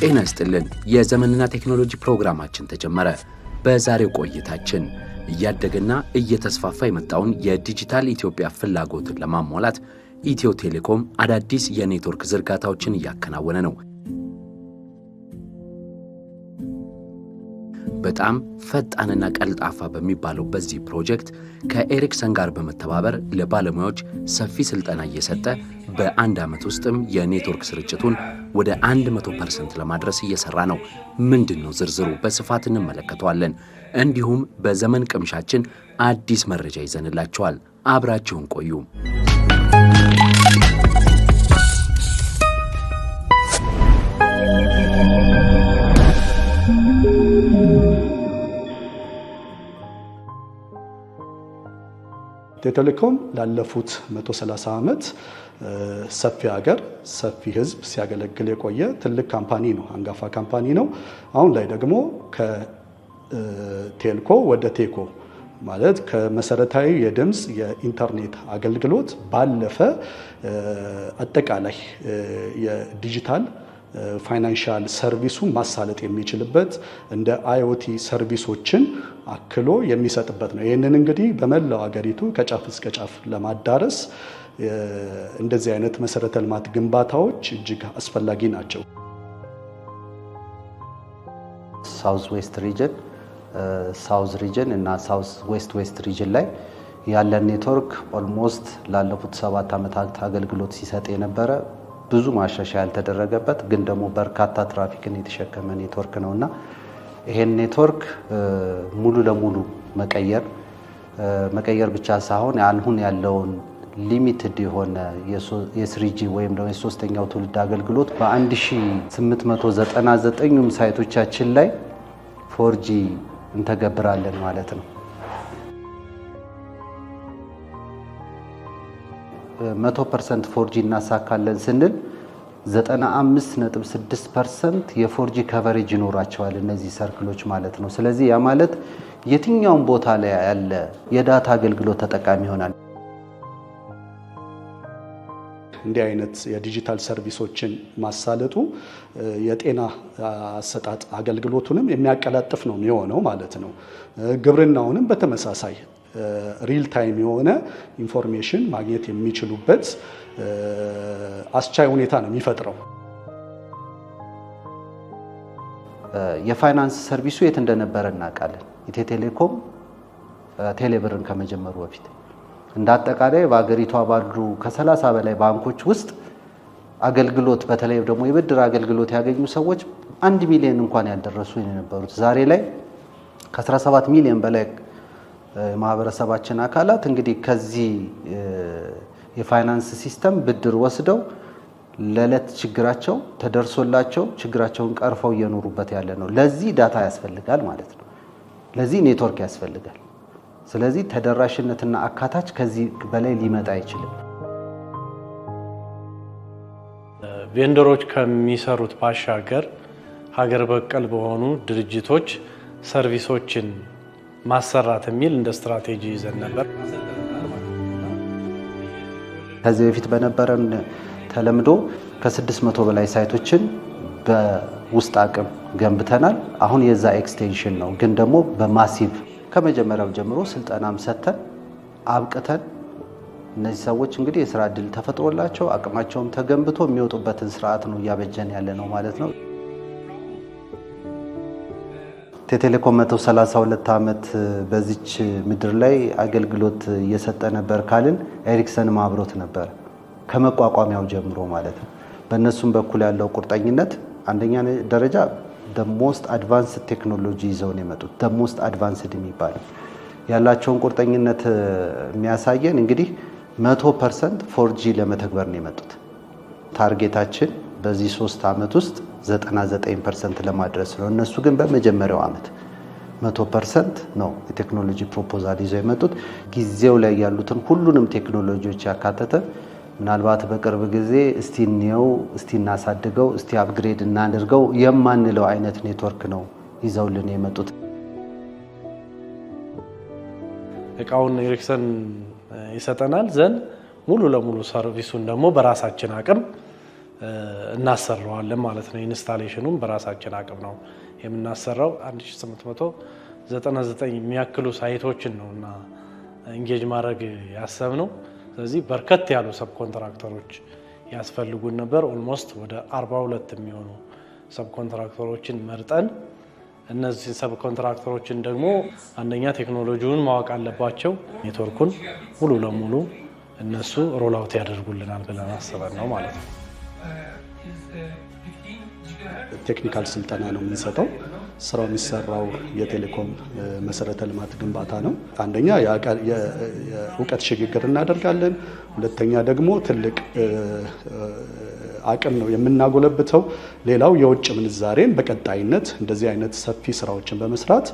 ጤና ይስጥልን የዘመንና ቴክኖሎጂ ፕሮግራማችን ተጀመረ። በዛሬው ቆይታችን እያደገና እየተስፋፋ የመጣውን የዲጂታል ኢትዮጵያ ፍላጎትን ለማሟላት ኢትዮ ቴሌኮም አዳዲስ የኔትወርክ ዝርጋታዎችን እያከናወነ ነው። በጣም ፈጣንና ቀልጣፋ በሚባለው በዚህ ፕሮጀክት ከኤሪክሰን ጋር በመተባበር ለባለሙያዎች ሰፊ ስልጠና እየሰጠ በአንድ ዓመት ውስጥም የኔትወርክ ስርጭቱን ወደ 100% ለማድረስ እየሰራ ነው። ምንድነው ዝርዝሩ? በስፋት እንመለከተዋለን። እንዲሁም በዘመን ቅምሻችን አዲስ መረጃ ይዘንላችኋል። አብራችሁን ቆዩ። ኢትዮ ቴሌኮም ላለፉት 130 ዓመት ሰፊ ሀገር ሰፊ ህዝብ ሲያገለግል የቆየ ትልቅ ካምፓኒ ነው፣ አንጋፋ ካምፓኒ ነው። አሁን ላይ ደግሞ ከቴልኮ ወደ ቴኮ ማለት ከመሰረታዊ የድምጽ የኢንተርኔት አገልግሎት ባለፈ አጠቃላይ የዲጂታል ፋይናንሻል ሰርቪሱን ማሳለጥ የሚችልበት እንደ አይኦቲ ሰርቪሶችን አክሎ የሚሰጥበት ነው። ይህንን እንግዲህ በመላው ሀገሪቱ ከጫፍ እስከ ጫፍ ለማዳረስ እንደዚህ አይነት መሰረተ ልማት ግንባታዎች እጅግ አስፈላጊ ናቸው። ሳውዝ ዌስት ሪጅን፣ ሳውዝ ሪጅን እና ሳውዝ ዌስት ሪጅን ላይ ያለ ኔትወርክ ኦልሞስት ላለፉት 7 ዓመታት አገልግሎት ሲሰጥ የነበረ ብዙ ማሻሻያ ያልተደረገበት ግን ደግሞ በርካታ ትራፊክን የተሸከመ ኔትወርክ ነውና ይሄን ኔትወርክ ሙሉ ለሙሉ መቀየር ብቻ ሳይሆን አሁን ያለውን ሊሚትድ የሆነ የስሪጂ ወይም ደግሞ የሶስተኛው ትውልድ አገልግሎት በ1899 ሳይቶቻችን ላይ 4G እንተገብራለን ማለት ነው። 100% 4G እናሳካለን ስንል 95.6% የ4G ከቨሬጅ ይኖራቸዋል እነዚህ ሰርክሎች ማለት ነው። ስለዚህ ያ ማለት የትኛውም ቦታ ላይ ያለ የዳታ አገልግሎት ተጠቃሚ ይሆናል። እንዲህ አይነት የዲጂታል ሰርቪሶችን ማሳለጡ የጤና አሰጣጥ አገልግሎቱንም የሚያቀላጥፍ ነው የሚሆነው ማለት ነው። ግብርናውንም በተመሳሳይ ሪል ታይም የሆነ ኢንፎርሜሽን ማግኘት የሚችሉበት አስቻይ ሁኔታ ነው የሚፈጥረው። የፋይናንስ ሰርቪሱ የት እንደነበረ እናውቃለን። ኢትዮ ቴሌኮም ቴሌብርን ከመጀመሩ በፊት እንዳጠቃላይ በአገሪቷ ባሉ ከ30 በላይ ባንኮች ውስጥ አገልግሎት በተለይ ደግሞ የብድር አገልግሎት ያገኙ ሰዎች 1 ሚሊዮን እንኳን ያልደረሱ የነበሩት ዛሬ ላይ ከ17 ሚሊዮን በላይ ማህበረሰባችን አካላት እንግዲህ ከዚህ የፋይናንስ ሲስተም ብድር ወስደው ለለት ችግራቸው ተደርሶላቸው ችግራቸውን ቀርፈው እየኖሩበት ያለ ነው። ለዚህ ዳታ ያስፈልጋል ማለት ነው። ለዚህ ኔትወርክ ያስፈልጋል። ስለዚህ ተደራሽነትና አካታች ከዚህ በላይ ሊመጣ አይችልም። ቬንደሮች ከሚሰሩት ባሻገር ሀገር በቀል በሆኑ ድርጅቶች ሰርቪሶችን ማሰራት የሚል እንደ ስትራቴጂ ይዘን ነበር። ከዚህ በፊት በነበረን ተለምዶ ከ600 በላይ ሳይቶችን በውስጥ አቅም ገንብተናል። አሁን የዛ ኤክስቴንሽን ነው፣ ግን ደግሞ በማሲቭ ከመጀመሪያው ጀምሮ ስልጠናም ሰጥተን አብቅተን እነዚህ ሰዎች እንግዲህ የስራ እድል ተፈጥሮላቸው አቅማቸውም ተገንብቶ የሚወጡበትን ስርዓት ነው እያበጀን ያለ ነው ማለት ነው። ኢትዮ ቴሌኮም 132 ዓመት በዚች ምድር ላይ አገልግሎት እየሰጠ ነበር ካልን ኤሪክሰን ማብሮት ነበር ከመቋቋሚያው ጀምሮ ማለት ነው። በእነሱም በኩል ያለው ቁርጠኝነት አንደኛ ደረጃ the most advanced ቴክኖሎጂ ይዘው ነው የመጡት። the most advanced የሚባለው ያላቸውን ቁርጠኝነት የሚያሳየን እንግዲህ 100% 4G ለመተግበር ነው የመጡት። ታርጌታችን በዚህ 3 ዓመት ውስጥ 99% ለማድረስ ነው። እነሱ ግን በመጀመሪያው ዓመት 100% ነው የቴክኖሎጂ ፕሮፖዛል ይዘው የመጡት። ጊዜው ላይ ያሉትን ሁሉንም ቴክኖሎጂዎች ያካተተ ምናልባት በቅርብ ጊዜ እስቲ እንየው፣ እስቲ እናሳድገው፣ እስቲ አፕግሬድ እናድርገው የማንለው አይነት ኔትወርክ ነው ይዘውልን የመጡት። እቃውን ኤሪክሰን ይሰጠናል ዘንድ ሙሉ ለሙሉ ሰርቪሱን ደግሞ በራሳችን አቅም እናሰራዋለን ማለት ነው። ኢንስታሌሽኑም በራሳችን አቅም ነው የምናሰራው። 1899 የሚያክሉ ሳይቶችን ነውና ኢንጌጅ ማድረግ ያሰብነው። ስለዚህ በርከት ያሉ ሰብ ኮንትራክተሮች ያስፈልጉን ነበር። ኦልሞስት ወደ 42 የሚሆኑ ሰብ ኮንትራክተሮችን መርጠን እነዚህ ሰብ ኮንትራክተሮችን ደግሞ አንደኛ ቴክኖሎጂውን ማወቅ አለባቸው፣ ኔትወርኩን ሙሉ ለሙሉ እነሱ ሮል አውት ያደርጉልናል ብለን አስበን ነው ማለት ነው። ቴክኒካል ስልጠና ነው የምንሰጠው። ስራው የሚሰራው የቴሌኮም መሰረተ ልማት ግንባታ ነው። አንደኛ የእውቀት ሽግግር እናደርጋለን። ሁለተኛ ደግሞ ትልቅ አቅም ነው የምናጎለብተው። ሌላው የውጭ ምንዛሬን በቀጣይነት እንደዚህ አይነት ሰፊ ስራዎችን በመስራት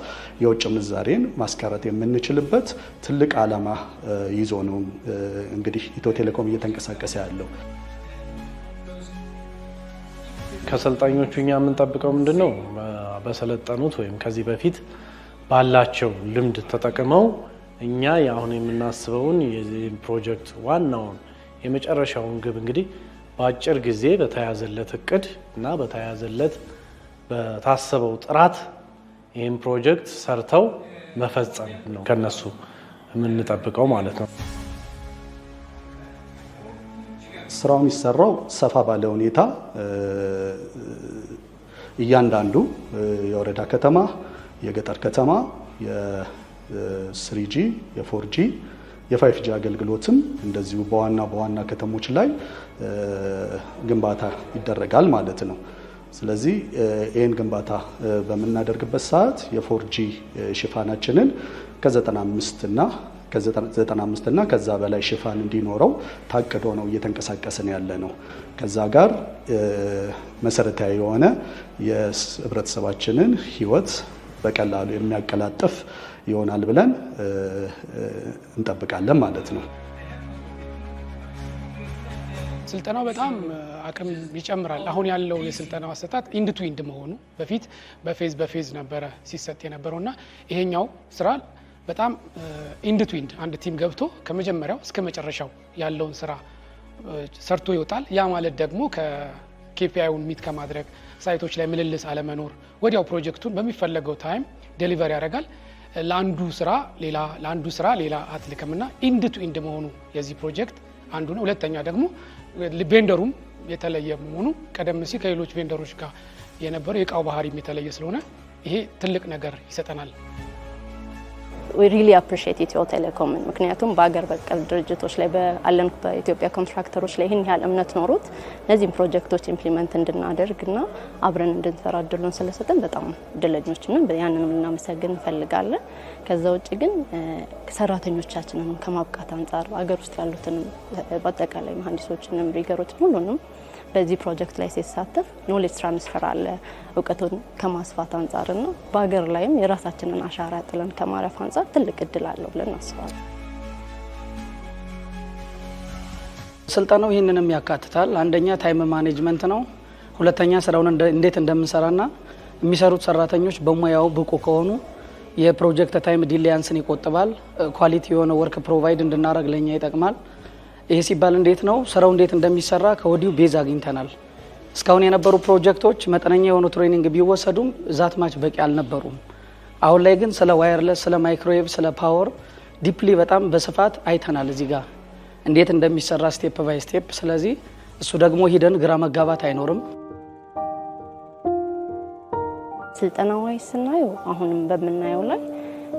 የውጭ ምንዛሬን ማስቀረት የምንችልበት ትልቅ ዓላማ ይዞ ነው እንግዲህ ኢትዮ ቴሌኮም እየተንቀሳቀሰ ያለው። ከሰልጣኞቹ እኛ የምንጠብቀው ምንድነው? በሰለጠኑት ወይም ከዚህ በፊት ባላቸው ልምድ ተጠቅመው እኛ አሁን የምናስበውን የዚህ ፕሮጀክት ዋናውን የመጨረሻውን ግብ እንግዲህ በአጭር ጊዜ በተያዘለት እቅድ እና በተያዘለት በታሰበው ጥራት ይህን ፕሮጀክት ሰርተው መፈጸም ነው ከነሱ የምንጠብቀው ማለት ነው። ስራው የሚሰራው ሰፋ ባለ ሁኔታ እያንዳንዱ የወረዳ ከተማ፣ የገጠር ከተማ የ3G፣ የ4G፣ የ5G አገልግሎትም እንደዚሁ በዋና ከተሞች ላይ ግንባታ ይደረጋል ማለት ነው። ስለዚህ ይህን ግንባታ በምናደርግበት ሰዓት የ4G ሽፋናችንን ከ95 እና ከዛ በላይ ሽፋን እንዲኖረው ታቅዶ ነው እየተንቀሳቀስን ያለ ነው። ከዛ ጋር መሰረታዊ የሆነ የህብረተሰባችንን ህይወት በቀላሉ የሚያቀላጥፍ ይሆናል ብለን እንጠብቃለን ማለት ነው። ስልጠናው በጣም አቅም ይጨምራል። አሁን ያለው የስልጠናው አሰጣጥ ኢንድ ቱ ኢንድ መሆኑ በፊት በፌዝ ነበረ ሲሰጥ የነበረውና ይሄኛው ስራ በጣም ኢንድ ቱ ኢንድ አንድ ቲም ገብቶ ከመጀመሪያው እስከ መጨረሻው ያለውን ስራ ሰርቶ ይወጣል። ያ ማለት ደግሞ ከኬፒአይውን ሚት ከማድረግ ሳይቶች ላይ ምልልስ አለመኖር ወዲያው ፕሮጀክቱን በሚፈለገው ታይም ዴሊቨር ያደርጋል። ለአንዱ ስራ ሌላ አትልከምና ኢንድ ቱ ኢንድ መሆኑ የዚህ ፕሮጀክት አንዱ ነው። ሁለተኛ ደግሞ ቬንደሩም የተለየ መሆኑ ቀደም ሲል ከሌሎች ቬንደሮች ጋር የነበረው የእቃው ባህሪም የተለየ ስለሆነ ይሄ ትልቅ ነገር ይሰጠናል። we really appreciate ኢትዮ ቴሌኮም ምክንያቱም በአገር በቀል ድርጅቶች ላይ በአለም በኢትዮጵያ ኮንትራክተሮች ላይ ይህን ያህል እምነት ኖሮት እነዚህን ፕሮጀክቶች ኢምፕሊመንት እንድናደርግና አብረን እንድንሰራ እድሉን ስለሰጠን በጣም እድለኞች ነን። ያንንም ልናመሰግን እንፈልጋለን። ከዛ ውጭ ግን ሰራተኞቻችንን ከማብቃት አንጻር አገር ውስጥ ያሉትን በአጠቃላይ መሐንዲሶችንም ሪገሮችን ሁሉንም በዚህ ፕሮጀክት ላይ ሲሳተፍ ኖሌጅ ትራንስፈር አለ። እውቀቱን ከማስፋት አንጻርና በአገር ላይም የራሳችንን አሻራ ጥለን ከማረፍ አንጻር ትልቅ እድል አለው ብለን እናስባለን። ስልጠናው ይህንንም ያካትታል። አንደኛ ታይም ማኔጅመንት ነው። ሁለተኛ ስራውን እንዴት እንደምንሰራና የሚሰሩት ሰራተኞች በሙያው ብቁ ከሆኑ የፕሮጀክት ታይም ዲሌያንስን ይቆጥባል። ኳሊቲ የሆነ ወርክ ፕሮቫይድ እንድናደርግ ለኛ ይጠቅማል። ይሄ ሲባል እንዴት ነው ስራው እንዴት እንደሚሰራ ከወዲሁ ቤዝ አግኝተናል። እስካሁን የነበሩ ፕሮጀክቶች መጠነኛ የሆኑ ትሬኒንግ ቢወሰዱም ዛት ማች በቂ አልነበሩም። አሁን ላይ ግን ስለ ዋየርለስ፣ ስለ ማይክሮዌቭ፣ ስለ ፓወር ዲፕሊ በጣም በስፋት አይተናል እዚህ ጋር እንዴት እንደሚሰራ ስቴፕ ባይ ስቴፕ። ስለዚህ እሱ ደግሞ ሂደን ግራ መጋባት አይኖርም። ስልጠናው ላይ ስናየው አሁንም በመናየው ላይ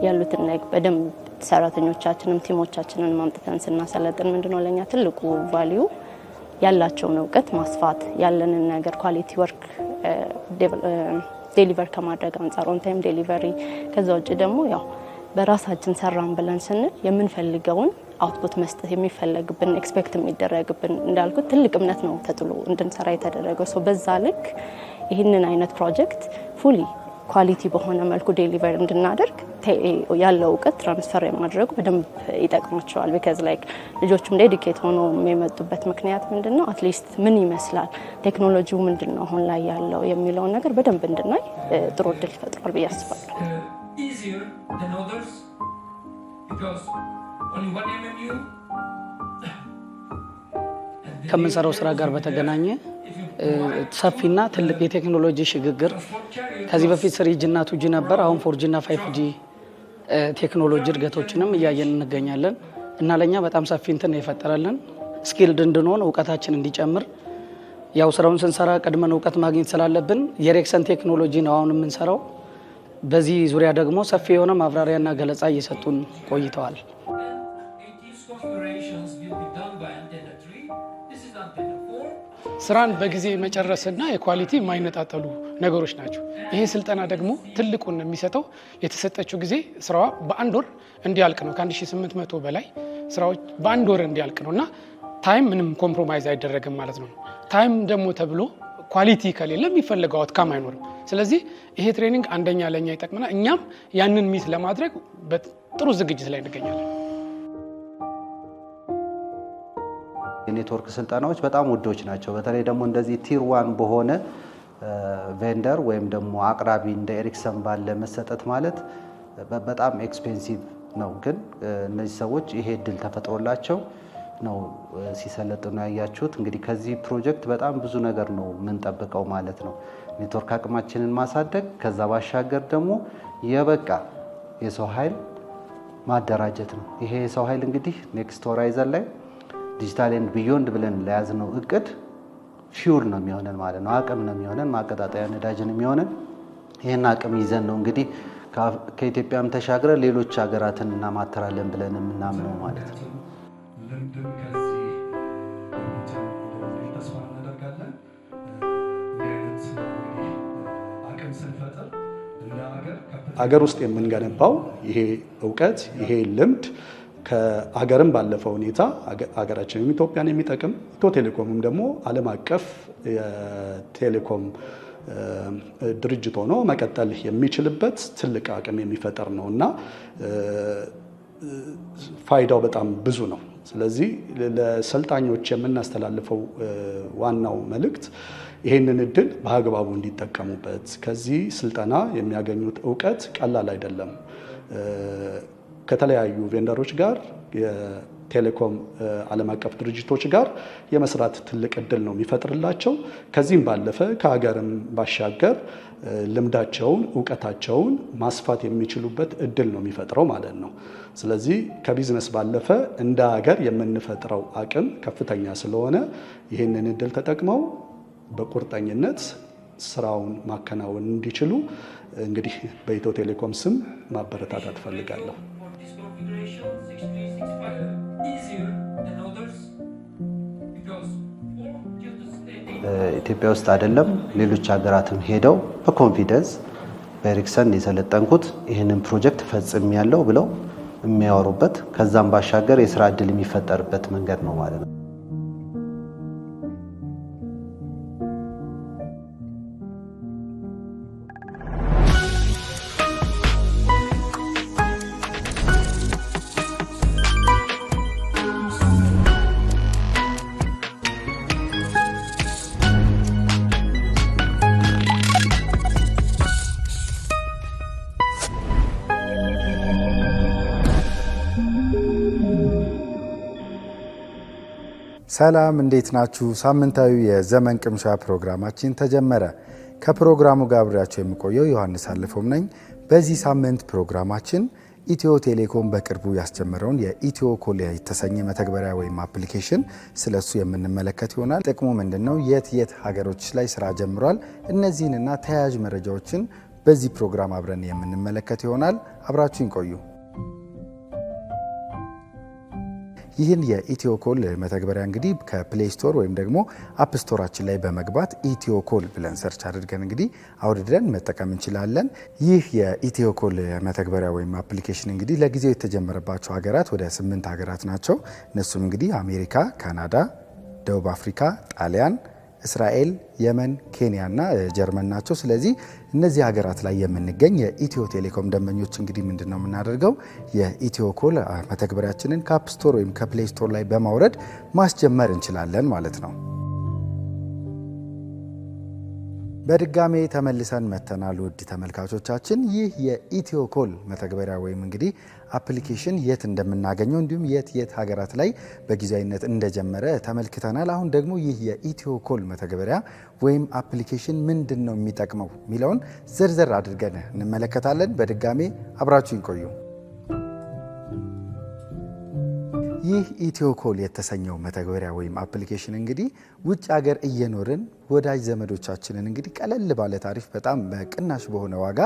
ያሉትን በደንብ ሰራተኞቻችንም ቲሞቻችንን ማምጥተን ስናሰለጥን ምንድነው ለኛ ትልቁ ቫልዩ ያላቸውን እውቀት ማስፋት ያለንን ነገር ኳሊቲ ወርክ ዴሊቨር ከማድረግ አንጻር ኦን ታይም ዴሊቨሪ። ከዛ ውጭ ደግሞ ያው በራሳችን ሰራን ብለን ስንል የምንፈልገውን አውትፑት መስጠት የሚፈልግብን ኤክስፔክት የሚደረግብን እንዳልኩት ትልቅ እምነት ነው ተጥሎ እንድንሰራ የተደረገው። ሶ በዛ ልክ ይህንን አይነት ፕሮጀክት ፉሊ ኳሊቲ በሆነ መልኩ ዴሊቨር እንድናደርግ ያለው እውቀት ትራንስፈር የማድረጉ በደንብ ይጠቅማቸዋል። ቢካዝ ላይክ ልጆቹም ዴዲኬት ሆነው የሚመጡበት ምክንያት ምንድነው አትሊስት ምን ይመስላል ቴክኖሎጂው ምንድነው አሁን ላይ ያለው የሚለውን ነገር በደንብ እንድናይ ጥሩ እድል ይፈጥራል ብዬ አስባለሁ። ከምንሰራው ስራ ጋር በተገናኘ ሰፊና ትልቅ የቴክኖሎጂ ሽግግር ከዚህ በፊት 3G እና 2G ነበር። አሁን 4G እና 5G ቴክኖሎጂ እድገቶችንም እያየን እንገኛለን እና ለኛ በጣም ሰፊ እንትን የፈጠረልን ስኪልድ እንድንሆን እውቀታችን እንዲጨምር ያው ስራውን ስንሰራ ቀድመን እውቀት ማግኘት ስላለብን የኤሪክሰን ቴክኖሎጂ ነው አሁን የምንሰራው። በዚህ ዙሪያ ደግሞ ሰፊ የሆነ ማብራሪያና ገለጻ እየሰጡን ቆይተዋል። ስራን በጊዜ መጨረስና የኳሊቲ የማይነጣጠሉ ነገሮች ናቸው። ይሄ ስልጠና ደግሞ ትልቁን የሚሰጠው የተሰጠችው ጊዜ ስራዋ በአንድ ወር እንዲያልቅ ነው። ከ1800 በላይ ስራዎች በአንድ ወር እንዲያልቅ ነው እና ታይም ምንም ኮምፕሮማይዝ አይደረግም ማለት ነው። ታይም ደግሞ ተብሎ ኳሊቲ ከሌለ የሚፈልገው አውትካም አይኖርም። ስለዚህ ይሄ ትሬኒንግ አንደኛ ለኛ ይጠቅመናል። እኛም ያንን ሚት ለማድረግ በጥሩ ዝግጅት ላይ እንገኛለን። የኔትወርክ ስልጠናዎች በጣም ውዶች ናቸው። በተለይ ደግሞ እንደዚህ ቲር 1 በሆነ ቬንደር ወይም ደግሞ አቅራቢ እንደ ኤሪክሰን ባለ መሰጠት ማለት በጣም ኤክስፔንሲቭ ነው። ግን እነዚህ ሰዎች ይሄ እድል ተፈጥሮላቸው ነው ሲሰለጥኑ ያያችሁት። እንግዲህ ከዚህ ፕሮጀክት በጣም ብዙ ነገር ነው የምንጠብቀው ማለት ነው። ኔትወርክ አቅማችንን ማሳደግ፣ ከዛ ባሻገር ደግሞ የበቃ የሰው ኃይል ማደራጀት ነው። ይሄ የሰው ኃይል እንግዲህ ኔክስት ሆራይዘን ላይ ዲጂታል ኤንድ ቢዮንድ ብለን ለያዝነው እቅድ ፊውል ነው የሚሆነን ማለት ነው። አቅም ነው የሚሆነን፣ ማቀጣጠያ ነዳጅን የሚሆነን። ይህን አቅም ይዘን ነው እንግዲህ ከኢትዮጵያም ተሻግረን ሌሎች ሀገራትን እናማተራለን ብለን የምናምነው ማለት ነው። ልምድም ከዚህ ተስፋ እናደርጋለን። አቅም ስንፈጥር እንደ ሀገር ውስጥ የምንገነባው ይሄ እውቀት ይሄ ልምድ ከሀገርም ባለፈ ሁኔታ ሀገራችንም ኢትዮጵያን የሚጠቅም ኢትዮ ቴሌኮምም ደግሞ ዓለም አቀፍ የቴሌኮም ድርጅት ሆኖ መቀጠል የሚችልበት ትልቅ አቅም የሚፈጠር ነው እና ፋይዳው በጣም ብዙ ነው። ስለዚህ ለሰልጣኞች የምናስተላልፈው ዋናው መልእክት ይህንን እድል በአግባቡ እንዲጠቀሙበት። ከዚህ ስልጠና የሚያገኙት እውቀት ቀላል አይደለም። ከተለያዩ ቬንደሮች ጋር የቴሌኮም ዓለም አቀፍ ድርጅቶች ጋር የመስራት ትልቅ እድል ነው የሚፈጥርላቸው። ከዚህም ባለፈ ከሀገርም ባሻገር ልምዳቸውን እውቀታቸውን ማስፋት የሚችሉበት እድል ነው የሚፈጥረው ማለት ነው። ስለዚህ ከቢዝነስ ባለፈ እንደ ሀገር የምንፈጥረው አቅም ከፍተኛ ስለሆነ ይህንን እድል ተጠቅመው በቁርጠኝነት ስራውን ማከናወን እንዲችሉ እንግዲህ በኢትዮ ቴሌኮም ስም ማበረታታት ፈልጋለሁ። ኢትዮጵያ ውስጥ አይደለም ሌሎች ሀገራትም ሄደው በኮንፊደንስ በኤሪክሰን የሰለጠንኩት ይህንን ፕሮጀክት ፈጽም ያለው ብለው የሚያወሩበት ከዛም ባሻገር የስራ እድል የሚፈጠርበት መንገድ ነው ማለት ነው። ሰላም እንዴት ናችሁ? ሳምንታዊ የዘመን ቅምሻ ፕሮግራማችን ተጀመረ። ከፕሮግራሙ ጋር አብሬያችሁ የምቆየው ዮሐንስ አለፈውም ነኝ። በዚህ ሳምንት ፕሮግራማችን ኢትዮ ቴሌኮም በቅርቡ ያስጀመረውን የኢትዮ ኮል የተሰኘ መተግበሪያ ወይም አፕሊኬሽን ስለሱ የምንመለከት ይሆናል። ጥቅሙ ምንድነው? የት ሀገሮች ላይ ስራ ጀምሯል? እነዚህንና ተያያዥ መረጃዎችን በዚህ ፕሮግራም አብረን የምንመለከት ይሆናል። አብራችሁን ቆዩ። ይህን የኢትዮ ኮል መተግበሪያ እንግዲህ ከፕሌይ ስቶር ወይም ደግሞ አፕ ስቶራችን ላይ በመግባት ኢትዮ ኮል ብለን ሰርች አድርገን እንግዲህ አውርደን መጠቀም እንችላለን። ይህ የኢትዮ ኮል መተግበሪያ ወይም አፕሊኬሽን እንግዲህ ለጊዜው የተጀመረባቸው ሀገራት ወደ 8 ሀገራት ናቸው። እነሱም እንግዲህ አሜሪካ፣ ካናዳ፣ ደቡብ አፍሪካ፣ ጣሊያን፣ እስራኤል፣ የመን፣ ኬንያ እና ጀርመን ናቸው። ስለዚህ እነዚህ ሀገራት ላይ የምንገኝ የኢትዮ ቴሌኮም ደንበኞች እንግዲህ ምንድነው የምናደርገው? የኢትዮ ኮል መተግበሪያችንን ከአፕ ስቶር ወይም ከፕሌይ ስቶር ላይ በማውረድ ማስጀመር እንችላለን ማለት ነው። በድጋሜ ተመልሰን መተናል። ውድ ተመልካቾቻችን ይህ የኢትዮኮል መተግበሪያ ወይም እንግዲህ አፕሊኬሽን የት እንደምናገኘው እንዲሁም የት ሀገራት ላይ በጊዜያዊነት እንደጀመረ ተመልክተናል። አሁን ደግሞ ይህ የኢትዮኮል መተግበሪያ ወይም አፕሊኬሽን ምንድን ነው የሚጠቅመው የሚለውን ዝርዝር አድርገን እንመለከታለን። በድጋሜ አብራችሁን ቆዩ። ይህ ኢትዮኮል የተሰኘው መተግበሪያ ወይም አፕሊኬሽን እንግዲህ ውጭ ሀገር እየኖርን ወዳጅ ዘመዶቻችንን እንግዲህ ቀለል ባለ ታሪፍ በጣም በቅናሽ በሆነ ዋጋ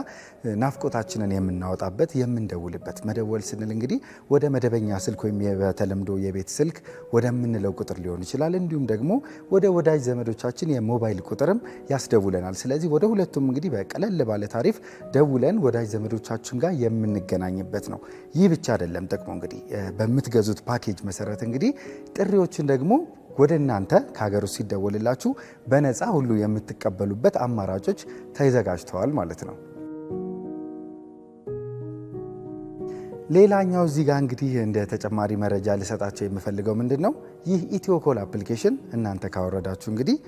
ናፍቆታችንን የምናወጣበት የምንደውልበት፣ መደወል ስንል እንግዲህ ወደ መደበኛ ስልክ ወይም በተለምዶ የቤት ስልክ ወደምንለው ቁጥር ሊሆን ይችላል። እንዲሁም ደግሞ ወደ ወዳጅ ዘመዶቻችን የሞባይል ቁጥርም ያስደውለናል። ስለዚህ ወደ ሁለቱም እንግዲህ በቀለል ባለ ታሪፍ ደውለን ወዳጅ ዘመዶቻችን ጋር የምንገናኝበት ነው። ይህ ብቻ አይደለም ጥቅሙ እንግዲህ በምትገዙት ፓኬጅ መሰረት እንግዲህ ጥሪዎችን ደግሞ ወደ እናንተ ከሀገር ውስጥ ሲደወልላችሁ በነፃ ሁሉ የምትቀበሉበት አማራጮች ተዘጋጅተዋል ማለት ነው። ሌላኛው እዚህ ጋር እንግዲህ እንደ ተጨማሪ መረጃ ልሰጣቸው የምፈልገው ምንድን ነው፣ ይህ ኢትዮኮል አፕሊኬሽን እናንተ ካወረዳችሁ እንግዲህ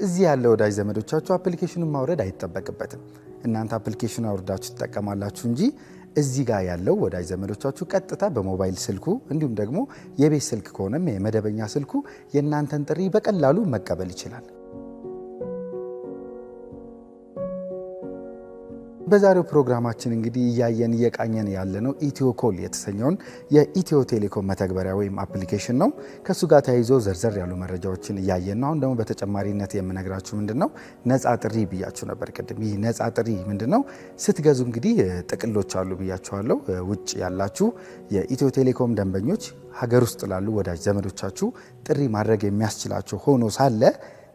እዚህ ያለ ወዳጅ ዘመዶቻችሁ አፕሊኬሽኑን ማውረድ አይጠበቅበትም። እናንተ አፕሊኬሽኑ አውርዳችሁ ትጠቀማላችሁ እንጂ እዚህ ጋር ያለው ወዳጅ ዘመዶቻችሁ ቀጥታ በሞባይል ስልኩ እንዲሁም ደግሞ የቤት ስልክ ከሆነም የመደበኛ ስልኩ የእናንተን ጥሪ በቀላሉ መቀበል ይችላል። በዛሬው ፕሮግራማችን እንግዲህ እያየን እየቃኘን ያለነው ኢትዮኮል የተሰኘውን የኢትዮ ቴሌኮም መተግበሪያ ወይም አፕሊኬሽን ነው። ከሱ ጋር ተያይዞ ዘርዘር ያሉ መረጃዎችን እያየን ነው። አሁን ደግሞ በተጨማሪነት የምነግራችሁ ምንድነው ነፃ ጥሪ ብያችሁ ነበር ቅድም። ይህ ነፃ ጥሪ ምንድነው? ስትገዙ እንግዲህ ጥቅሎች አሉ ብያችኋለሁ። ውጭ ያላችሁ የኢትዮ ቴሌኮም ደንበኞች ሀገር ውስጥ ላሉ ወዳጅ ዘመዶቻችሁ ጥሪ ማድረግ የሚያስችላቸው ሆኖ ሳለ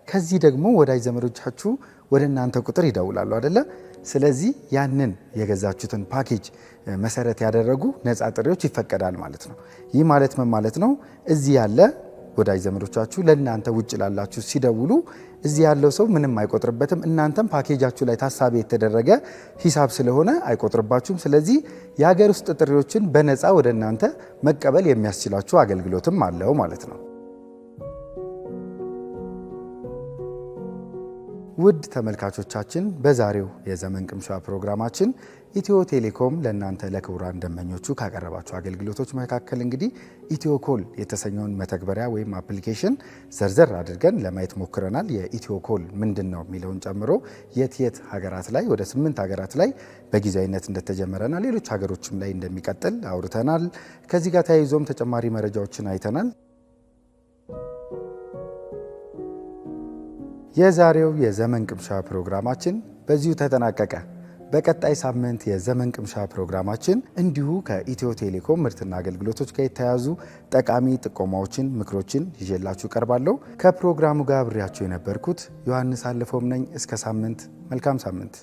ከዚህ ደግሞ ወዳጅ ዘመዶቻችሁ ወደ እናንተ ቁጥር ይደውላሉ አይደለ? ስለዚህ ያንን የገዛችሁትን ፓኬጅ መሰረት ያደረጉ ነፃ ጥሪዎች ይፈቀዳል ማለት ነው። ይህ ማለት ምን ማለት ነው? እዚህ ያለ ወዳጅ ዘመዶቻችሁ ለእናንተ ውጭ ላላችሁ ሲደውሉ እዚህ ያለው ሰው ምንም አይቆጥርበትም። እናንተም ፓኬጃችሁ ላይ ታሳቢ የተደረገ ሂሳብ ስለሆነ አይቆጥርባችሁም። ስለዚህ የሀገር ውስጥ ጥሪዎችን በነፃ ወደ እናንተ መቀበል የሚያስችላችሁ አገልግሎትም አለው ማለት ነው። ውድ ተመልካቾቻችን በዛሬው የዘመን ቅምሻ ፕሮግራማችን ኢትዮ ቴሌኮም ለእናንተ ለክቡራን ደንበኞቹ ካቀረባቸው አገልግሎቶች መካከል እንግዲህ ኢትዮኮል የተሰኘውን መተግበሪያ ወይም አፕሊኬሽን ዘርዘር አድርገን ለማየት ሞክረናል። የኢትዮኮል ምንድን ነው የሚለውን ጨምሮ የት ሀገራት ላይ ወደ 8 ሀገራት ላይ በጊዜያዊነት እንደተጀመረና ሌሎች ሀገሮችም ላይ እንደሚቀጥል አውርተናል። ከዚህ ጋር ተያይዞም ተጨማሪ መረጃዎችን አይተናል። የዛሬው የዘመን ቅምሻ ፕሮግራማችን በዚሁ ተጠናቀቀ። በቀጣይ ሳምንት የዘመን ቅምሻ ፕሮግራማችን እንዲሁ ከኢትዮ ቴሌኮም ምርትና አገልግሎቶች ጋር የተያያዙ ጠቃሚ ጥቆማዎችን፣ ምክሮችን ይዤላችሁ ቀርባለሁ። ከፕሮግራሙ ጋር አብሬያችሁ የነበርኩት ዮሐንስ አለፈውም ነኝ። እስከ ሳምንት፣ መልካም ሳምንት።